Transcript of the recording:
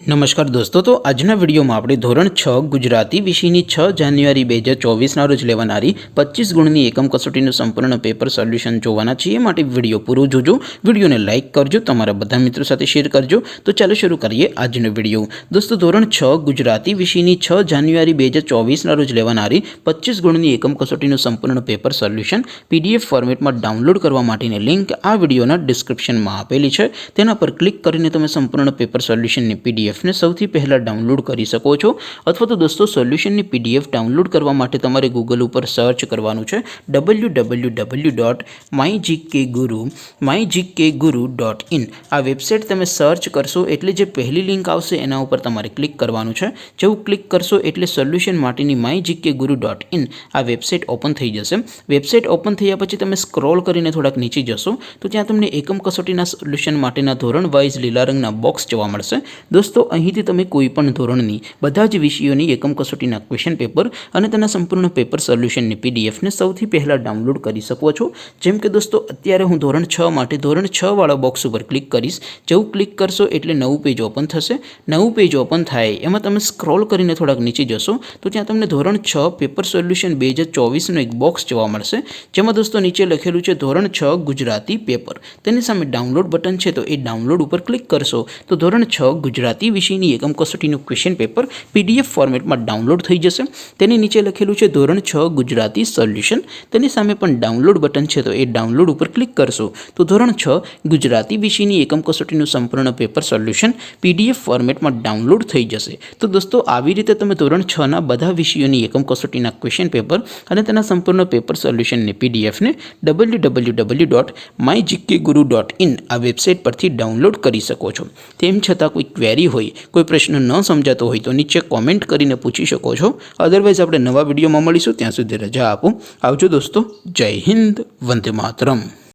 नमस्कार दोस्तों, तो आजना विडियो में આપણે ધોરણ 6 ગુજરાતી વિષયની 6 જાન્યુઆરી 2024 રોજ લેવાનારી 25 ગુણની એકમ કસોટીનું સંપૂર્ણ પેપર સોલ્યુશન જોવાના છીએ। માટે વિડિયો પૂરો જોજો, વિડિયોને લાઈક કરજો, તમારા બધા મિત્રો સાથે શેર કરજો। તો ચાલો શરૂ કરીએ આજનો વિડિયો। દોસ્તો, ધોરણ 6 ગુજરાતી વિષયની 6 જાન્યુઆરી 2024 રોજ લેવાનારી 25 ગુણની એકમ કસોટીનું સંપૂર્ણ પેપર સોલ્યુશન પીડીએફ ફોર્મેટમાં ડાઉનલોડ કરવા માટેની લિંક આ વિડિયોના ડિસ્ક્રિપ્શનમાં આપેલી છે। તેના પર ક્લિક કરીને તમે સંપૂર્ણ પેપર સોલ્યુશનની પીડીએફ ने સૌથી પહેલા ડાઉનલોડ કરી શકો છો। અથવા તો દોસ્તો, સોલ્યુશનની પીડીએફ ડાઉનલોડ કરવા માટે તમારે ગૂગલ ઉપર સર્ચ કરવાનું છે www.mygkguru.in। આ વેબસાઇટ તમે સર્ચ કરશો એટલે જે પહેલી લિંક આવશે એના ઉપર તમારે ક્લિક કરવાનું છે। જેવું ક્લિક કરશો એટલે સોલ્યુશન માટેની mygkguru.in આ વેબસાઇટ ઓપન થઈ જશે। વેબસાઇટ ઓપન થયા પછી તમે સ્ક્રોલ કરીને થોડાક નીચે જશો તો ત્યાં તમને એકમ કસોટીના સોલ્યુશન માટેના ધોરણ વાઇઝ લીલા રંગના બોક્સ જોવા મળશે। દોસ્તો, અહીંથી તમે કોઈપણ ધોરણની બધા જ વિષયોની એકમ કસોટીના ક્વેશ્ચન પેપર અને તેના સંપૂર્ણ પેપર સોલ્યુશનની પીડીએફને સૌથી પહેલાં ડાઉનલોડ કરી શકો છો। જેમ કે દોસ્તો, અત્યારે હું ધોરણ 6 માટે ધોરણ 6 વાળા બોક્સ ઉપર ક્લિક કરીશ। જેવું ક્લિક કરશો એટલે નવું પેજ ઓપન થશે। નવું પેજ ઓપન થાય એમાં તમે સ્ક્રોલ કરીને થોડાક નીચે જશો તો ત્યાં તમને ધોરણ 6 પેપર સોલ્યુશન 2024નું એક બોક્સ જોવા મળશે। જેમાં દોસ્તો નીચે લખેલું છે ધોરણ 6 ગુજરાતી પેપર। તેની સામે ડાઉનલોડ બટન છે, તો એ ડાઉનલોડ ઉપર ક્લિક કરશો તો ધોરણ 6 ગુજરાતી વિષયની એકમ કસોટીનું ક્વેશ્ચન પેપર પીડીએફ ફોર્મેટમાં ડાઉનલોડ થઈ જશે। તેની નીચે લખેલું છે ધોરણ 6 ગુજરાતી સોલ્યુશન। તેની સામે પણ ડાઉનલોડ બટન છે, તો એ ડાઉનલોડ ઉપર ક્લિક કરશો તો ધોરણ 6 ગુજરાતી વિષયની એકમ કસોટીનું સંપૂર્ણ પેપર સોલ્યુશન પીડીએફ ફોર્મેટમાં ડાઉનલોડ થઈ જશે। તો દોસ્તો, આવી રીતે તમે ધોરણ 6ના બધા વિષયોની એકમ કસોટીના ક્વેશ્ચન પેપર અને તેના સંપૂર્ણ પેપર સોલ્યુશનની પીડીએફને www.mygkguru.in આ વેબસાઇટ પરથી ડાઉનલોડ કરી શકો છો। તેમ છતાં કોઈ ક્વેરી હોય, કોઈ પ્રશ્ન ન સમજાતો હોય તો નીચે કોમેન્ટ કરીને પૂછી શકો છો। અધરવાઇઝ આપણે નવા વિડીયોમાં મળીશું, ત્યાં સુધી રજા આપો। આવજો દોસ્તો, જય હિન્દ, વંદે માતરમ।